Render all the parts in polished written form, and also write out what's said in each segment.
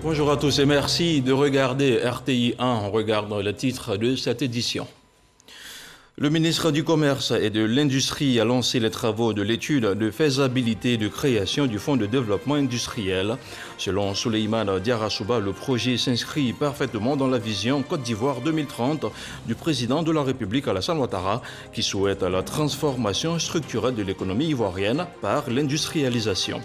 Bonjour à tous et merci de regarder RTI 1. On regarde le titre de cette édition. Le ministre du Commerce et de l'Industrie a lancé les travaux de l'étude de faisabilité de création du Fonds de développement industriel. Selon Souleymane Diarra-Souba, le projet s'inscrit parfaitement dans la vision Côte d'Ivoire 2030 du président de la République Alassane Ouattara, qui souhaite la transformation structurelle de l'économie ivoirienne par l'industrialisation.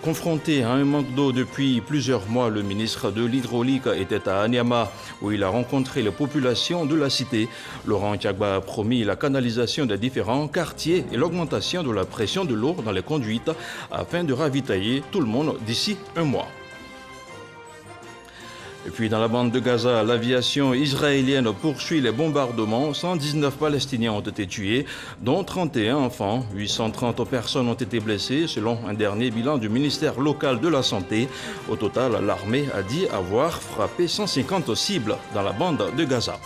Confronté à un manque d'eau depuis plusieurs mois, le ministre de l'Hydraulique était à Anyama où il a rencontré les populations de la cité. Laurent Tiagba a promis la canalisation des différents quartiers et l'augmentation de la pression de l'eau dans les conduites afin de ravitailler tout le monde d'ici un mois. Et puis dans la bande de Gaza, l'aviation israélienne poursuit les bombardements. 119 Palestiniens ont été tués, dont 31 enfants. 830 personnes ont été blessées, selon un dernier bilan du ministère local de la Santé. Au total, l'armée a dit avoir frappé 150 cibles dans la bande de Gaza.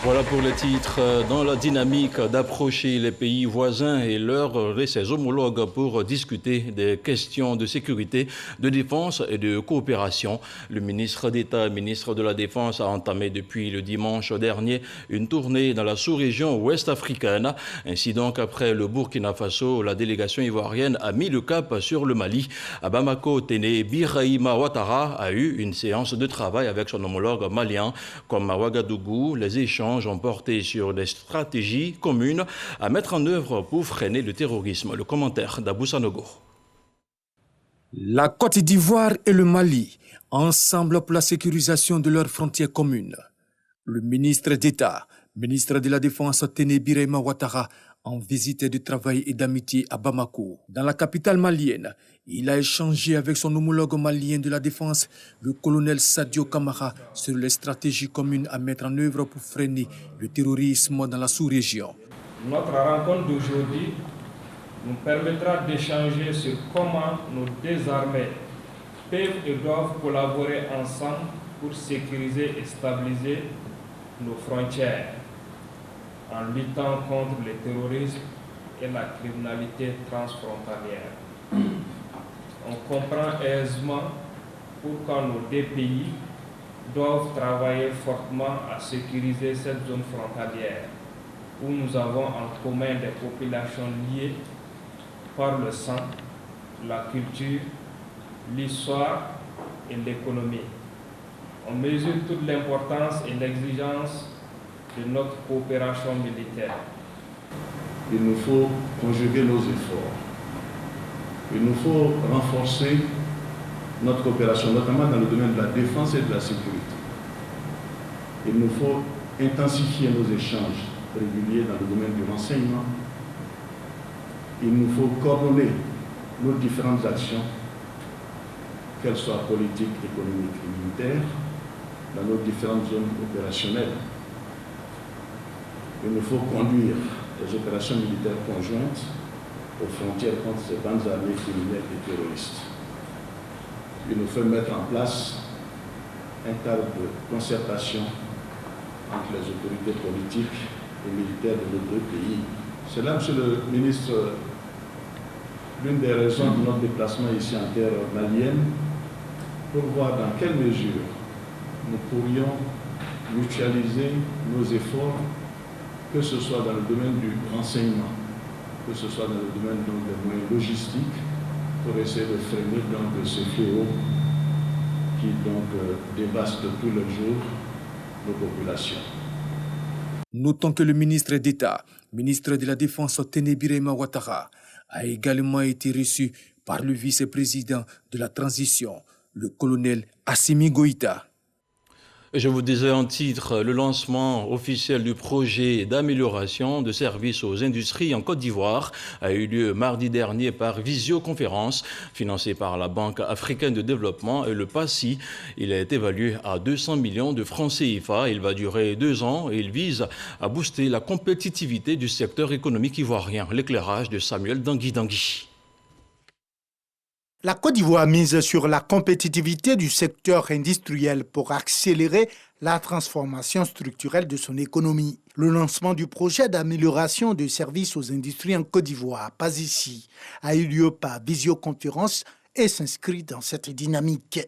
Voilà pour les titres. Dans la dynamique d'approcher les pays voisins et ses homologues pour discuter des questions de sécurité, de défense et de coopération, le ministre d'État, ministre de la Défense, a entamé depuis le dimanche dernier une tournée dans la sous-région ouest africaine. Ainsi donc, après le Burkina Faso, la délégation ivoirienne a mis le cap sur le Mali. À Bamako, Téné Birahima Ouattara a eu une séance de travail avec son homologue malien. Comme à Ouagadougou, les échanges ont porté sur des stratégies communes à mettre en œuvre pour freiner le terrorisme. Le commentaire d'Abou Sanogo. La Côte d'Ivoire et le Mali, ensemble pour la sécurisation de leurs frontières communes. Le ministre d'État, ministre de la Défense Téné Birahima Ouattara, en visite de travail et d'amitié à Bamako. Dans la capitale malienne, il a échangé avec son homologue malien de la Défense, le colonel Sadio Kamara, sur les stratégies communes à mettre en œuvre pour freiner le terrorisme dans la sous-région. Notre rencontre d'aujourd'hui nous permettra d'échanger sur comment nos deux armées peuvent et doivent collaborer ensemble pour sécuriser et stabiliser nos frontières, en luttant contre le terrorisme et la criminalité transfrontalière. On comprend aisément pourquoi nos deux pays doivent travailler fortement à sécuriser cette zone frontalière, où nous avons en commun des populations liées par le sang, la culture, l'histoire et l'économie. On mesure toute l'importance et l'exigence de notre coopération militaire. Il nous faut conjuguer nos efforts. Il nous faut renforcer notre coopération, notamment dans le domaine de la défense et de la sécurité. Il nous faut intensifier nos échanges réguliers dans le domaine du renseignement. Il nous faut coordonner nos différentes actions, qu'elles soient politiques, économiques et militaires, dans nos différentes zones opérationnelles. Il nous faut conduire des opérations militaires conjointes aux frontières contre ces bandes armées criminelles et terroristes. Il nous faut mettre en place un cadre de concertation entre les autorités politiques et militaires de nos deux pays. C'est là, Monsieur le ministre, l'une des raisons de notre déplacement ici en terre malienne, pour voir dans quelle mesure nous pourrions mutualiser nos efforts, que ce soit dans le domaine du renseignement, que ce soit dans le domaine des moyens logistiques, pour essayer de freiner ce fléau qui dévaste tous les jours nos populations. Notons que le ministre d'État, ministre de la Défense Téné Birahima Ouattara, a également été reçu par le vice-président de la transition, le colonel Assimi Goïta. Je vous disais en titre, le lancement officiel du projet d'amélioration de services aux industries en Côte d'Ivoire a eu lieu mardi dernier par visioconférence, financé par la Banque africaine de développement et le PACI. Il est évalué à 200 millions de francs CFA. Il va durer 2 ans et il vise à booster la compétitivité du secteur économique ivoirien. L'éclairage de Samuel Dangui. La Côte d'Ivoire mise sur la compétitivité du secteur industriel pour accélérer la transformation structurelle de son économie. Le lancement du projet d'amélioration des services aux industries en Côte d'Ivoire, PASICI, a eu lieu par visioconférence et s'inscrit dans cette dynamique.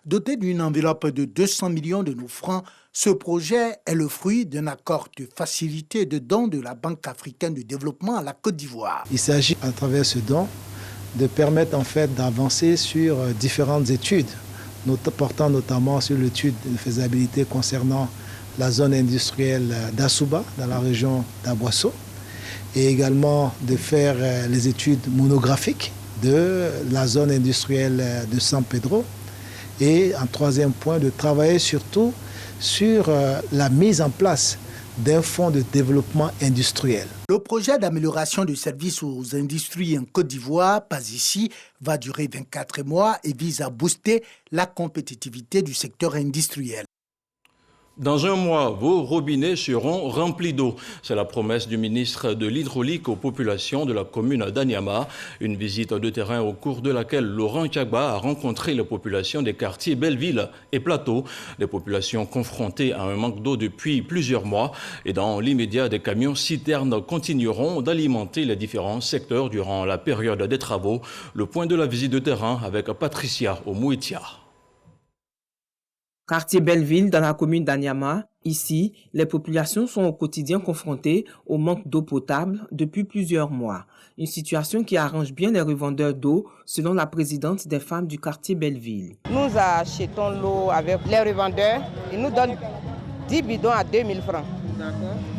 Doté d'une enveloppe de 200 millions de nos francs, ce projet est le fruit d'un accord de facilité et de don de la Banque africaine de développement à la Côte d'Ivoire. Il s'agit à travers ce don de permettre en fait d'avancer sur différentes études, portant notamment sur l'étude de faisabilité concernant la zone industrielle d'Assouba, dans la région d'Aboisseau, et également de faire les études monographiques de la zone industrielle de San Pedro. Et en troisième point, de travailler surtout sur la mise en place d'un fonds de développement industriel. Le projet d'amélioration du service aux industries en Côte d'Ivoire, pas ici, va durer 24 mois et vise à booster la compétitivité du secteur industriel. Dans un mois, vos robinets seront remplis d'eau. C'est la promesse du ministre de l'Hydraulique aux populations de la commune d'Anyama. Une visite de terrain au cours de laquelle Laurent Tchagba a rencontré les populations des quartiers Belleville et Plateau. Des populations confrontées à un manque d'eau depuis plusieurs mois. Et dans l'immédiat, des camions citernes continueront d'alimenter les différents secteurs durant la période des travaux. Le point de la visite de terrain avec Patricia Omouitia. Quartier Belleville dans la commune d'Anyama. Ici, les populations sont au quotidien confrontées au manque d'eau potable depuis plusieurs mois. Une situation qui arrange bien les revendeurs d'eau, selon la présidente des femmes du quartier Belleville. Nous achetons l'eau avec les revendeurs. Ils nous donnent 10 bidons à 2000 francs.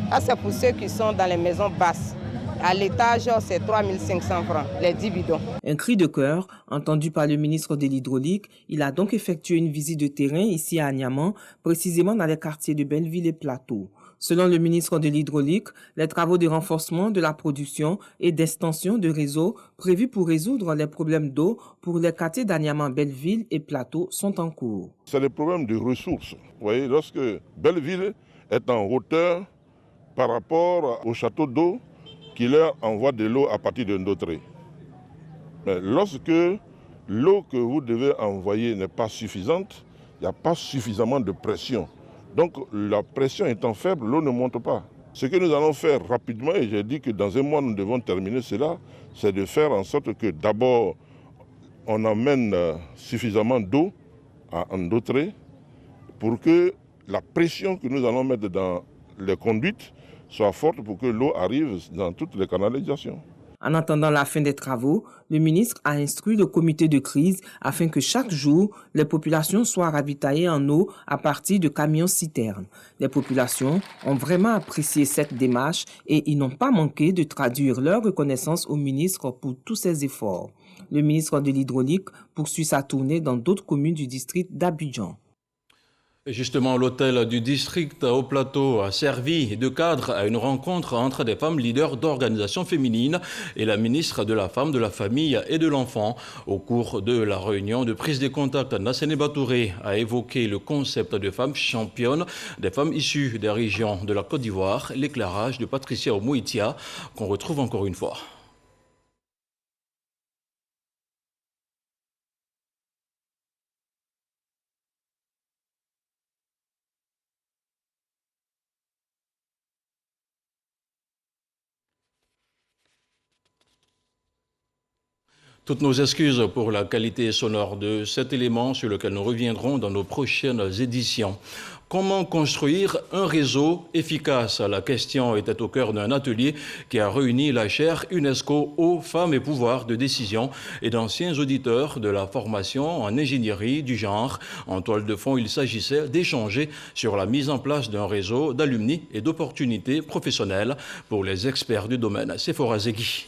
Ah, c'est pour ceux qui sont dans les maisons basses. À l'étage, c'est 3500 francs, les 10 bidons. Un cri de cœur entendu par le ministre de l'Hydraulique. Il a donc effectué une visite de terrain ici à Anyama, précisément dans les quartiers de Belleville et Plateau. Selon le ministre de l'Hydraulique, les travaux de renforcement de la production et d'extension de réseaux prévus pour résoudre les problèmes d'eau pour les quartiers d'Anyama, Belleville et Plateau sont en cours. C'est le problème de ressources. Vous voyez, lorsque Belleville est en hauteur par rapport au château d'eau, qui leur envoie de l'eau à partir de Ndotré. Mais lorsque l'eau que vous devez envoyer n'est pas suffisante, il n'y a pas suffisamment de pression. Donc la pression étant faible, l'eau ne monte pas. Ce que nous allons faire rapidement, et j'ai dit que dans un mois nous devons terminer cela, c'est de faire en sorte que d'abord on amène suffisamment d'eau à Ndotré pour que la pression que nous allons mettre dans les conduites soit forte pour que l'eau arrive dans toutes les canalisations. En attendant la fin des travaux, le ministre a instruit le comité de crise afin que chaque jour, les populations soient ravitaillées en eau à partir de camions-citernes. Les populations ont vraiment apprécié cette démarche et ils n'ont pas manqué de traduire leur reconnaissance au ministre pour tous ses efforts. Le ministre de l'Hydraulique poursuit sa tournée dans d'autres communes du district d'Abidjan. Justement, l'hôtel du district au Plateau a servi de cadre à une rencontre entre des femmes leaders d'organisations féminines et la ministre de la Femme, de la Famille et de l'Enfant. Au cours de la réunion de prise de contact, Nassene Batouré a évoqué le concept de femmes championnes, des femmes issues des régions de la Côte d'Ivoire, l'éclairage de Patricia Omouitia, qu'on retrouve encore une fois. Toutes nos excuses pour la qualité sonore de cet élément sur lequel nous reviendrons dans nos prochaines éditions. Comment construire un réseau efficace? La question était au cœur d'un atelier qui a réuni la chaire UNESCO Eau, Femmes et Pouvoir de décision et d'anciens auditeurs de la formation en ingénierie du genre. En toile de fond, il s'agissait d'échanger sur la mise en place d'un réseau d'alumni et d'opportunités professionnelles pour les experts du domaine. Sephora Zegui.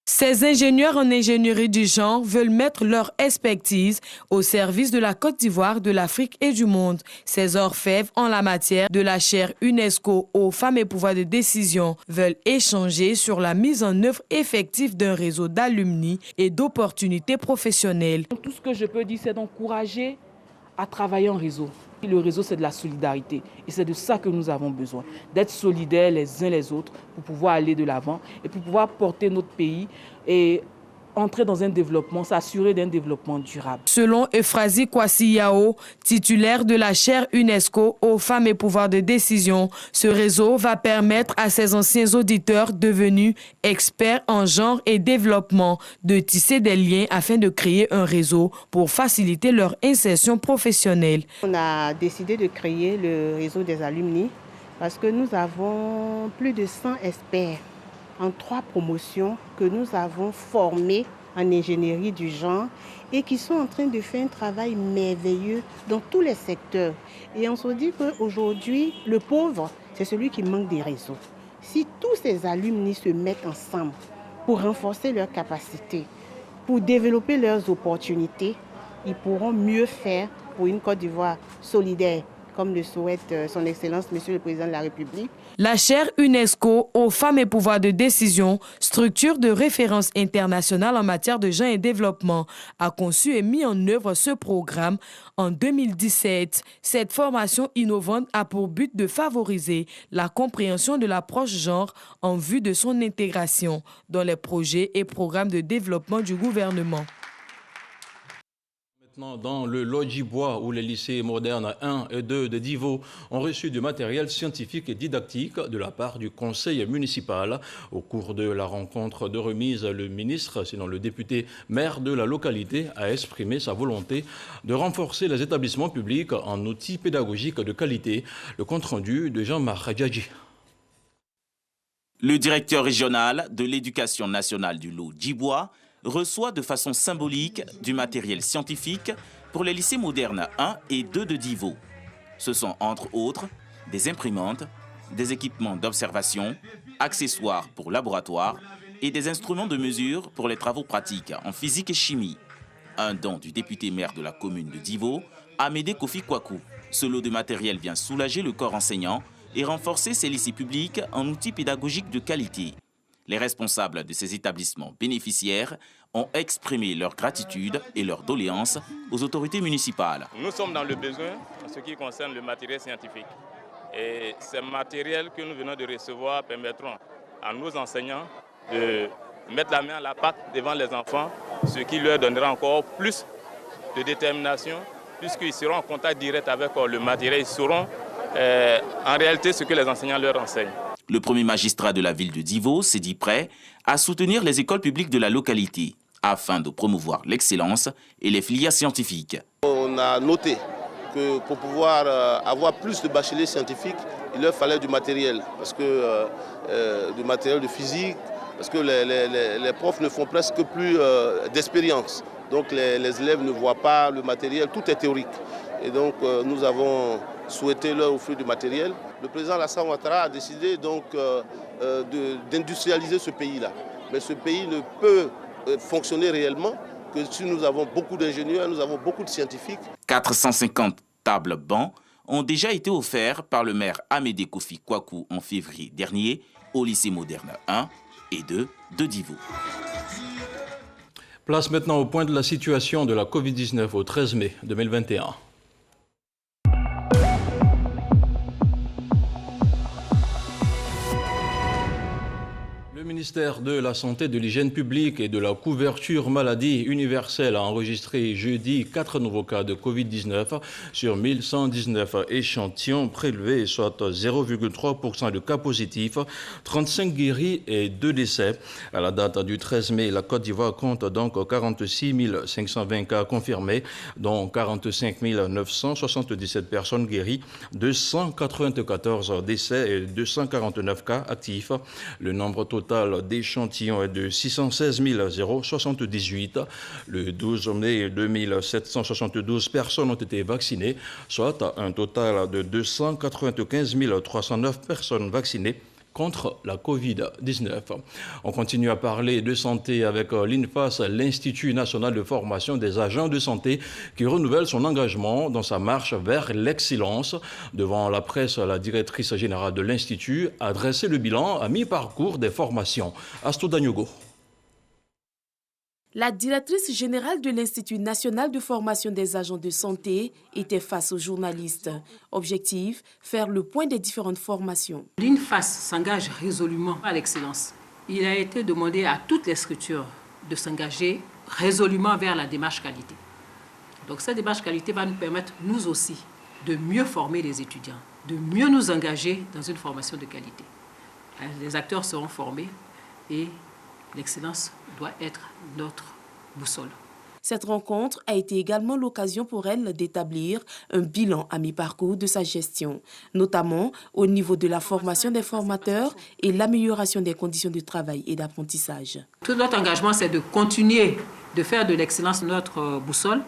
Ces ingénieurs en ingénierie du genre veulent mettre leur expertise au service de la Côte d'Ivoire, de l'Afrique et du monde. Ces orfèvres en la matière de la chaire UNESCO aux femmes et pouvoirs de décision veulent échanger sur la mise en œuvre effective d'un réseau d'alumni et d'opportunités professionnelles. Tout ce que je peux dire, c'est d'encourager à travailler en réseau. Le réseau, c'est de la solidarité et c'est de ça que nous avons besoin, d'être solidaires les uns les autres pour pouvoir aller de l'avant et pour pouvoir porter notre pays et entrer dans un développement, s'assurer d'un développement durable. Selon Euphrasie Kwasi Yao, titulaire de la chaire UNESCO aux femmes et pouvoir de décision, ce réseau va permettre à ces anciens auditeurs devenus experts en genre et développement de tisser des liens afin de créer un réseau pour faciliter leur insertion professionnelle. On a décidé de créer le réseau des alumni parce que nous avons plus de 100 experts en 3 promotions que nous avons formés en ingénierie du genre et qui sont en train de faire un travail merveilleux dans tous les secteurs. Et on se dit qu'aujourd'hui, le pauvre, c'est celui qui manque des réseaux. Si tous ces alumni se mettent ensemble pour renforcer leurs capacités, pour développer leurs opportunités, ils pourront mieux faire pour une Côte d'Ivoire solidaire, comme le souhaite son Excellence, Monsieur le Président de la République. La chaire UNESCO aux femmes et pouvoirs de décision, structure de référence internationale en matière de genre et développement, a conçu et mis en œuvre ce programme en 2017. Cette formation innovante a pour but de favoriser la compréhension de l'approche genre en vue de son intégration dans les projets et programmes de développement du gouvernement. Dans le Lodjibois, où les lycées modernes 1 et 2 de Divo ont reçu du matériel scientifique et didactique de la part du conseil municipal. Au cours de la rencontre de remise, le ministre, sinon le député maire de la localité, a exprimé sa volonté de renforcer les établissements publics en outils pédagogiques de qualité. Le compte-rendu de Jean-Marc Djadji. Le directeur régional de l'éducation nationale du Lodjibois reçoit de façon symbolique du matériel scientifique pour les lycées modernes 1 et 2 de Divo. Ce sont entre autres des imprimantes, des équipements d'observation, accessoires pour laboratoire et des instruments de mesure pour les travaux pratiques en physique et chimie. Un don du député maire de la commune de Divo, Amédée Kofi Kwaku. Ce lot de matériel vient soulager le corps enseignant et renforcer ces lycées publics en outils pédagogiques de qualité. Les responsables de ces établissements bénéficiaires ont exprimé leur gratitude et leur doléance aux autorités municipales. Nous sommes dans le besoin en ce qui concerne le matériel scientifique. Et ces matériels que nous venons de recevoir permettront à nos enseignants de mettre la main à la pâte devant les enfants, ce qui leur donnera encore plus de détermination, puisqu'ils seront en contact direct avec le matériel, ils sauront en réalité ce que les enseignants leur enseignent. Le premier magistrat de la ville de Divo s'est dit prêt à soutenir les écoles publiques de la localité afin de promouvoir l'excellence et les filières scientifiques. On a noté que pour pouvoir avoir plus de bacheliers scientifiques, il leur fallait du matériel, parce que du matériel de physique, parce que les profs ne font presque plus d'expérience. Donc les élèves ne voient pas le matériel, tout est théorique. Et donc nous avons souhaité leur offrir du matériel. Le président Alassane Ouattara a décidé donc d'industrialiser ce pays-là. Mais ce pays ne peut fonctionner réellement que si nous avons beaucoup d'ingénieurs, nous avons beaucoup de scientifiques. 450 tables bancs ont déjà été offerts par le maire Amédée Kofi Kwaku en février dernier au lycée moderne 1 et 2 de Divo. Place maintenant au point de la situation de la Covid-19 au 13 mai 2021. Le ministère de la Santé, de l'Hygiène publique et de la couverture maladie universelle a enregistré jeudi 4 nouveaux cas de Covid-19 sur 1119 échantillons prélevés, soit 0,3% de cas positifs, 35 guéris et 2 décès. À la date du 13 mai, la Côte d'Ivoire compte donc 46 520 cas confirmés, dont 45 977 personnes guéries, 294 décès et 249 cas actifs. Le nombre total d'échantillons est de 616 078. Le 12 mai, 2772 personnes ont été vaccinées, soit un total de 295 309 personnes vaccinées contre la Covid-19. On continue à parler de santé avec l'INFAS, l'Institut national de formation des agents de santé, qui renouvelle son engagement dans sa marche vers l'excellence. Devant la presse, la directrice générale de l'Institut a dressé le bilan à mi-parcours des formations. Astou Danyogo. La directrice générale de l'Institut national de formation des agents de santé était face aux journalistes. Objectif, faire le point des différentes formations. L'INFAS s'engage résolument à l'excellence. Il a été demandé à toutes les structures de s'engager résolument vers la démarche qualité. Donc cette démarche qualité va nous permettre, nous aussi, de mieux former les étudiants, de mieux nous engager dans une formation de qualité. Les acteurs seront formés et l'excellence doit être notre boussole. Cette rencontre a été également l'occasion pour elle d'établir un bilan à mi-parcours de sa gestion, notamment au niveau de la formation des formateurs et l'amélioration des conditions de travail et d'apprentissage. Tout notre engagement, c'est de continuer de faire de l'excellence notre boussole.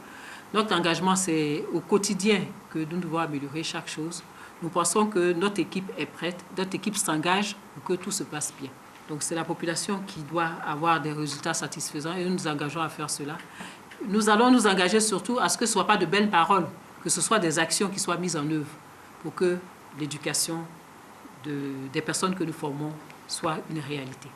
Notre engagement, c'est au quotidien que nous devons améliorer chaque chose. Nous pensons que notre équipe est prête, notre équipe s'engage pour que tout se passe bien. Donc c'est la population qui doit avoir des résultats satisfaisants et nous nous engageons à faire cela. Nous allons nous engager surtout à ce que ce ne soit pas de belles paroles, que ce soit des actions qui soient mises en œuvre pour que l'éducation des personnes que nous formons soit une réalité.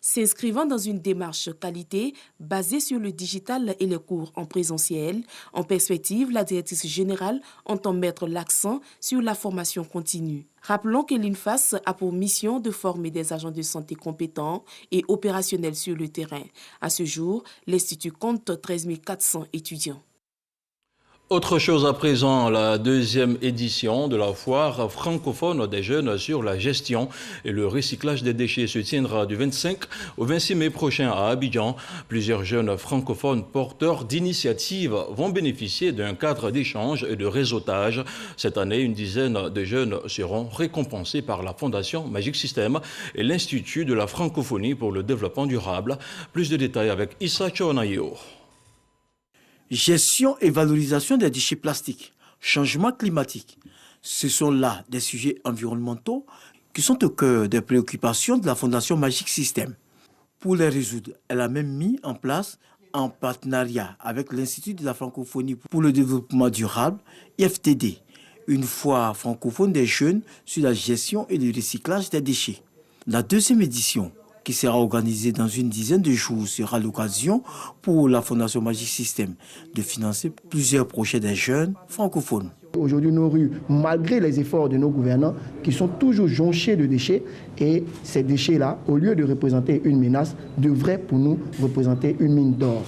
S'inscrivant dans une démarche qualité basée sur le digital et les cours en présentiel, en perspective, la directrice générale entend mettre l'accent sur la formation continue. Rappelons que l'INFAS a pour mission de former des agents de santé compétents et opérationnels sur le terrain. À ce jour, l'Institut compte 13 400 étudiants. Autre chose à présent, la deuxième édition de la foire francophone des jeunes sur la gestion et le recyclage des déchets se tiendra du 25 au 26 mai prochain à Abidjan. Plusieurs jeunes francophones porteurs d'initiatives vont bénéficier d'un cadre d'échange et de réseautage. Cette année, une dizaine de jeunes seront récompensés par la Fondation Magic System et l'Institut de la francophonie pour le développement durable. Plus de détails avec Issa Chonayo. Gestion et valorisation des déchets plastiques, changement climatique. Ce sont là des sujets environnementaux qui sont au cœur des préoccupations de la Fondation Magic System. Pour les résoudre, elle a même mis en place, en partenariat avec l'Institut de la francophonie pour le développement durable, IFTD, une foire francophone des jeunes sur la gestion et le recyclage des déchets. La deuxième édition, qui sera organisée dans une dizaine de jours, sera l'occasion pour la Fondation Magic System de financer plusieurs projets des jeunes francophones. Aujourd'hui, nos rues, malgré les efforts de nos gouvernants, qui sont toujours jonchés de déchets, et ces déchets-là, au lieu de représenter une menace, devraient pour nous représenter une mine d'or.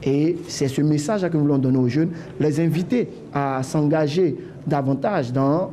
Et c'est ce message que nous voulons donner aux jeunes, les inviter à s'engager davantage dans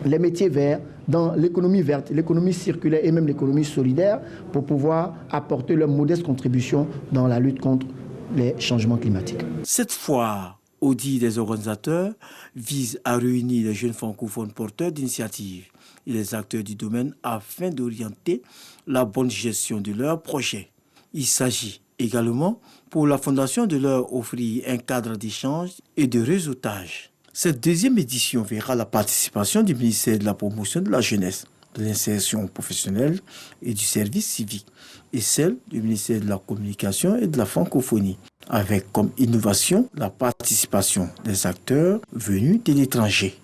les métiers verts, dans l'économie verte, l'économie circulaire et même l'économie solidaire pour pouvoir apporter leur modeste contribution dans la lutte contre les changements climatiques. Cette foire, au dit des organisateurs, vise à réunir les jeunes francophones porteurs d'initiatives et les acteurs du domaine afin d'orienter la bonne gestion de leurs projets. Il s'agit également pour la Fondation de leur offrir un cadre d'échange et de réseautage. Cette deuxième édition verra la participation du ministère de la Promotion de la Jeunesse, de l'Insertion professionnelle et du Service civique, et celle du ministère de la Communication et de la Francophonie, avec comme innovation la participation des acteurs venus de l'étranger.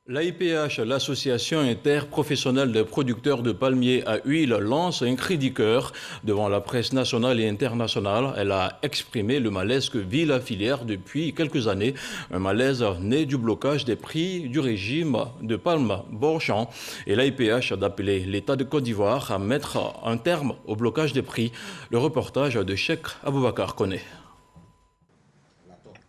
L'AIPH, l'Association interprofessionnelle des producteurs de palmiers à huile, lance un cri du cœur devant la presse nationale et internationale. Elle a exprimé le malaise que vit la filière depuis quelques années, un malaise né du blocage des prix du régime de palme Borchamp. Et l'AIPH a appelé l'État de Côte d'Ivoire à mettre un terme au blocage des prix. Le reportage de Cheikh Aboubakar Koné.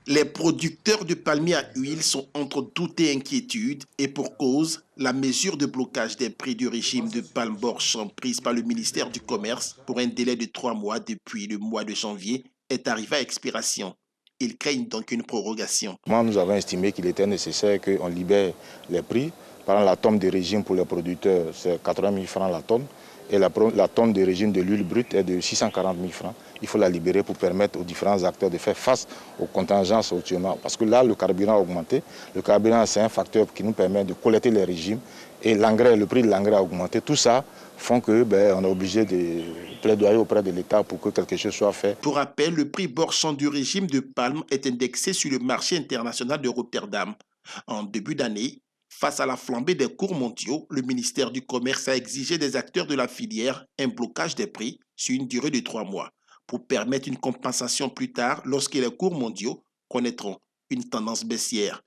Les producteurs de palmiers à huile sont entre doute et inquiétude, et pour cause, la mesure de blocage des prix du régime de palme Borchamp prise par le ministère du Commerce pour un délai de 3 mois depuis le mois de janvier est arrivée à expiration. Ils craignent donc une prorogation. Nous avons estimé qu'il était nécessaire qu'on libère les prix. Par exemple, la tonne de régime pour les producteurs, c'est 80 000 francs la tonne. Et la tonne de régime de l'huile brute est de 640 000 francs. Il faut la libérer pour permettre aux différents acteurs de faire face aux contingences actuellement. Parce que là, le carburant a augmenté. Le carburant, c'est un facteur qui nous permet de collecter les régimes. Et l'engrais, le prix de l'engrais a augmenté. Tout ça font qu'on est obligé de plaidoyer auprès de l'État pour que quelque chose soit fait. Pour rappel, le prix Borchamp du régime de palme est indexé sur le marché international de Rotterdam. En début d'année, face à la flambée des cours mondiaux, le ministère du Commerce a exigé des acteurs de la filière un blocage des prix sur une durée de 3 mois pour permettre une compensation plus tard lorsque les cours mondiaux connaîtront une tendance baissière.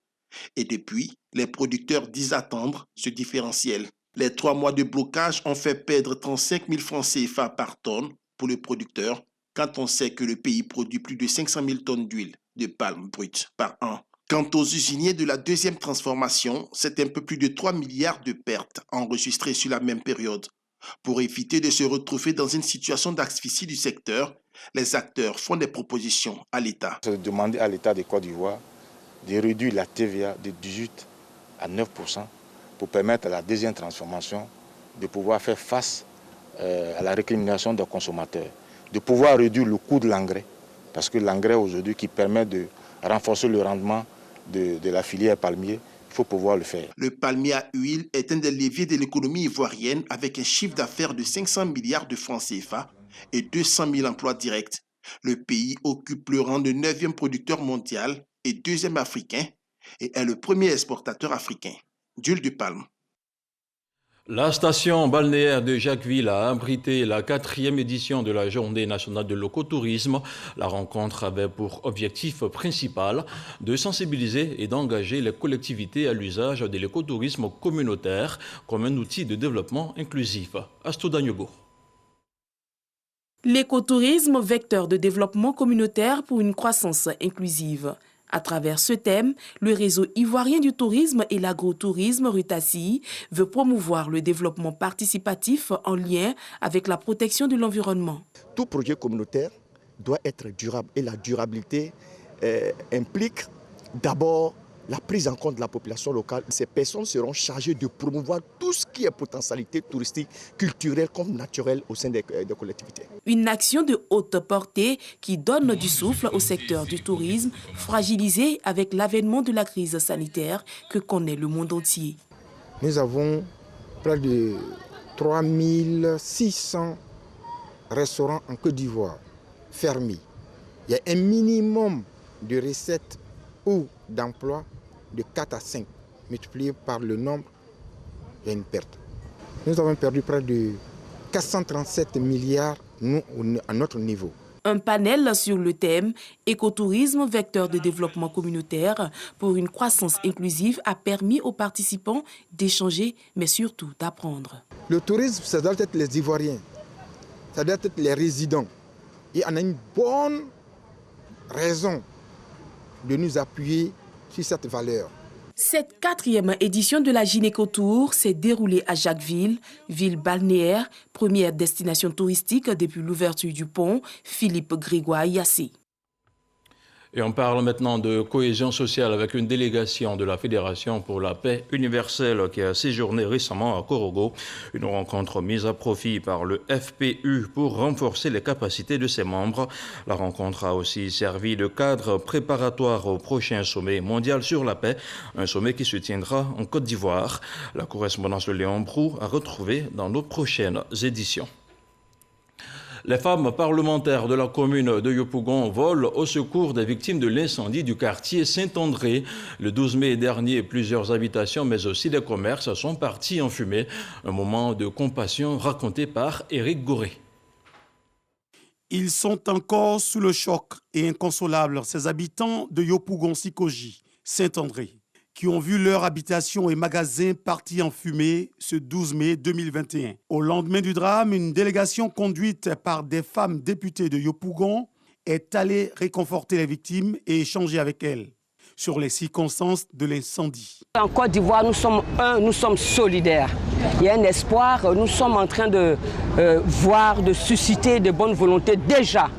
Et depuis, les producteurs disent attendre ce différentiel. Les 3 mois de blocage ont fait perdre 35 000 francs CFA par tonne pour le producteur, quand on sait que le pays produit plus de 500 000 tonnes d'huile de palme brute par an. Quant aux usiniers de la deuxième transformation, c'est un peu plus de 3 milliards de pertes enregistrées sur la même période. Pour éviter de se retrouver dans une situation d'asphyxie du secteur, les acteurs font des propositions à l'État. C'est de demander à l'État de Côte d'Ivoire de réduire la TVA de 18 à 9% pour permettre à la deuxième transformation de pouvoir faire face à la récrimination des consommateurs, de pouvoir réduire le coût de l'engrais, parce que l'engrais aujourd'hui qui permet de renforcer le rendement de la filière palmier, il faut pouvoir le faire. Le palmier à huile est un des leviers de l'économie ivoirienne avec un chiffre d'affaires de 500 milliards de francs CFA et 200 000 emplois directs. Le pays occupe le rang de 9e producteur mondial et 2e africain et est le premier exportateur africain d'huile de palme. La station balnéaire de Jacquesville a abrité la 4e édition de la Journée nationale de l'écotourisme. La rencontre avait pour objectif principal de sensibiliser et d'engager les collectivités à l'usage de l'écotourisme communautaire comme un outil de développement inclusif. Astou Dagnogo. L'écotourisme, vecteur de développement communautaire pour une croissance inclusive. À travers ce thème, le réseau ivoirien du tourisme et l'agrotourisme Rutassi veut promouvoir le développement participatif en lien avec la protection de l'environnement. Tout projet communautaire doit être durable et la durabilité implique d'abord la prise en compte de la population locale. Ces personnes seront chargées de promouvoir tout ce qui est potentialité touristique, culturelle comme naturelle au sein des collectivités. Une action de haute portée qui donne du souffle au secteur du tourisme, fragilisé avec l'avènement de la crise sanitaire que connaît le monde entier. Nous avons près de 3600 restaurants en Côte d'Ivoire fermés. Il y a un minimum de recettes ou d'emplois de 4 à 5, multiplié par le nombre, il y a une perte. Nous avons perdu près de 437 milliards nous, à notre niveau. Un panel sur le thème « Écotourisme, vecteur de développement communautaire pour une croissance inclusive » a permis aux participants d'échanger, mais surtout d'apprendre. Le tourisme, ça doit être les Ivoiriens, ça doit être les résidents. Et on a une bonne raison de nous appuyer sur cette valeur. Cette 4e édition de la Gynécotour s'est déroulée à Jacquesville, ville balnéaire, première destination touristique depuis l'ouverture du pont Philippe Grégoire Yassé. Et on parle maintenant de cohésion sociale avec une délégation de la Fédération pour la paix universelle qui a séjourné récemment à Korogo. Une rencontre mise à profit par le FPU pour renforcer les capacités de ses membres. La rencontre a aussi servi de cadre préparatoire au prochain sommet mondial sur la paix, un sommet qui se tiendra en Côte d'Ivoire. La correspondance de Léon Brou a retrouvé dans nos prochaines éditions. Les femmes parlementaires de la commune de Yopougon volent au secours des victimes de l'incendie du quartier Saint-André. Le 12 mai dernier, plusieurs habitations, mais aussi des commerces sont partis en fumée. Un moment de compassion raconté par Éric Gouré. Ils sont encore sous le choc et inconsolables, ces habitants de Yopougon-Sikoji, Saint-André, qui ont vu leur habitation et magasin partis en fumée ce 12 mai 2021. Au lendemain du drame, une délégation conduite par des femmes députées de Yopougon est allée réconforter les victimes et échanger avec elles sur les circonstances de l'incendie. En Côte d'Ivoire, nous sommes nous sommes solidaires. Il y a un espoir, nous sommes en train de voir, de susciter de bonnes volontés déjà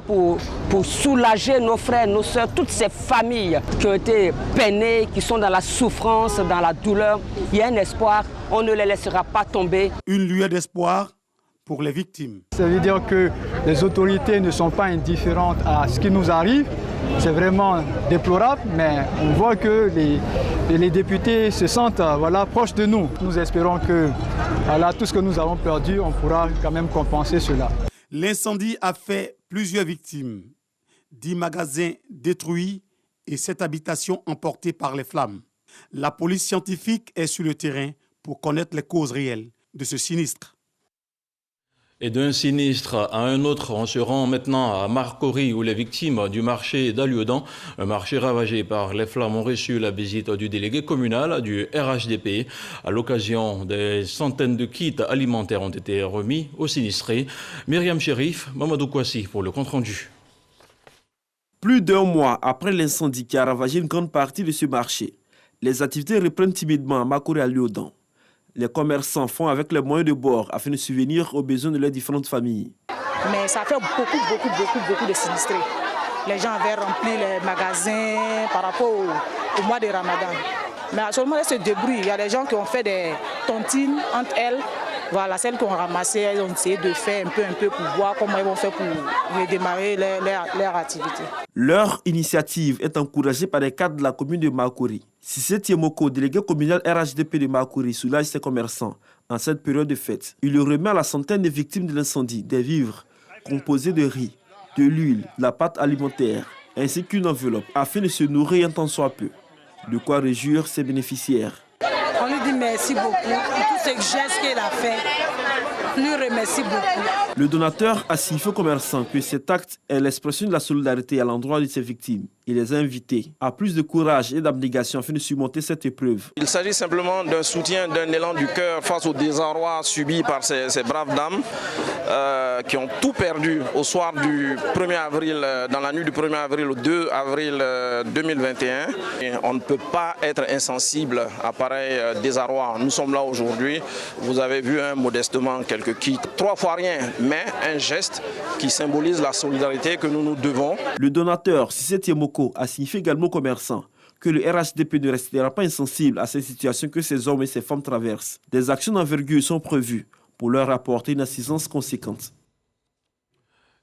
pour soulager nos frères, nos sœurs, toutes ces familles qui ont été peinées, qui sont dans la souffrance, dans la douleur. Il y a un espoir, on ne les laissera pas tomber. Une lueur d'espoir pour les victimes. Ça veut dire que les autorités ne sont pas indifférentes à ce qui nous arrive. C'est vraiment déplorable, mais on voit que les députés se sentent proches de nous. Nous espérons que tout ce que nous avons perdu, on pourra quand même compenser cela. L'incendie a fait plusieurs victimes, 10 magasins détruits et 7 habitations emportées par les flammes. La police scientifique est sur le terrain pour connaître les causes réelles de ce sinistre. Et d'un sinistre à un autre, on se rend maintenant à Marcory où les victimes du marché d'Aliodan, un marché ravagé par les flammes, ont reçu la visite du délégué communal du RHDP. À l'occasion, des centaines de kits alimentaires ont été remis aux sinistrés. Myriam Chérif, Mamadou Kouassi pour le compte-rendu. Plus d'un mois après l'incendie qui a ravagé une grande partie de ce marché, les activités reprennent timidement à Marcory à Aliodan. Les commerçants font avec les moyens de bord afin de subvenir aux besoins de leurs différentes familles. Mais ça fait beaucoup de sinistrés. Les gens avaient rempli les magasins par rapport au mois de Ramadan. Mais actuellement, elles se débrouillent. Il y a des gens qui ont fait des tontines entre elles. Voilà, celles qui ont ramassé, elles ont essayé de faire un peu pour voir comment elles vont faire pour redémarrer leur activité. Leur initiative est encouragée par les cadres de la commune de Marcory. Cissé Tiemoko, délégué communal RHDP de Marcory, soulage ses commerçants en cette période de fête. Il remet à la centaine de victimes de l'incendie des vivres composés de riz, de l'huile, de la pâte alimentaire, ainsi qu'une enveloppe afin de se nourrir un tant soit peu. De quoi réjouir ses bénéficiaires. On lui dit merci beaucoup pour tous ces gestes qu'il a fait. On lui remercie beaucoup. Le donateur a signifié aux commerçants que cet acte est l'expression de la solidarité à l'endroit de ses victimes. Il les a invités à plus de courage et d'abnégation afin de surmonter cette épreuve. Il s'agit simplement d'un soutien, d'un élan du cœur face au désarroi subi par ces braves dames qui ont tout perdu au soir du 1er avril, dans la nuit du 1er avril au 2 avril 2021. Et on ne peut pas être insensible à pareil désarroi. Nous sommes là aujourd'hui. Vous avez vu modestement quelques kits. 3 fois rien, mais un geste qui symbolise la solidarité que nous nous devons. Le donateur, Cissé Tiemoko, a signifié également aux commerçants que le RHDP ne restera pas insensible à ces situations que ces hommes et ces femmes traversent. Des actions d'envergure sont prévues pour leur apporter une assistance conséquente.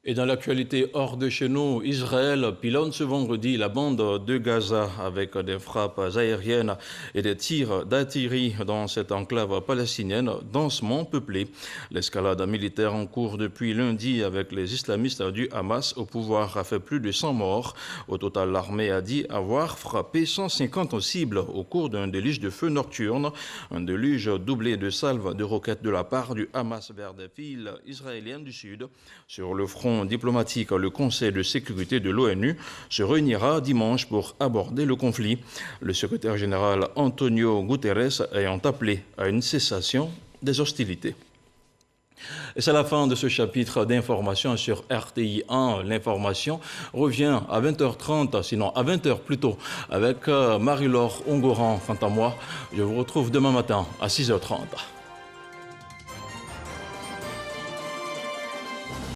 Et dans l'actualité hors de chez nous, Israël pilonne ce vendredi la bande de Gaza avec des frappes aériennes et des tirs d'artillerie dans cette enclave palestinienne densément peuplée. L'escalade militaire en cours depuis lundi avec les islamistes du Hamas au pouvoir a fait plus de 100 morts. Au total, l'armée a dit avoir frappé 150 cibles au cours d'un déluge de feu nocturne, un déluge doublé de salves de roquettes de la part du Hamas vers des villes israéliennes du sud. Sur le front diplomatique, le Conseil de sécurité de l'ONU se réunira dimanche pour aborder le conflit. Le secrétaire général Antonio Guterres ayant appelé à une cessation des hostilités. Et c'est la fin de ce chapitre d'information sur RTI 1. L'information revient à 20h30, sinon à 20h plutôt, avec Marie-Laure Ongoran. Quant à moi, je vous retrouve demain matin à 6h30.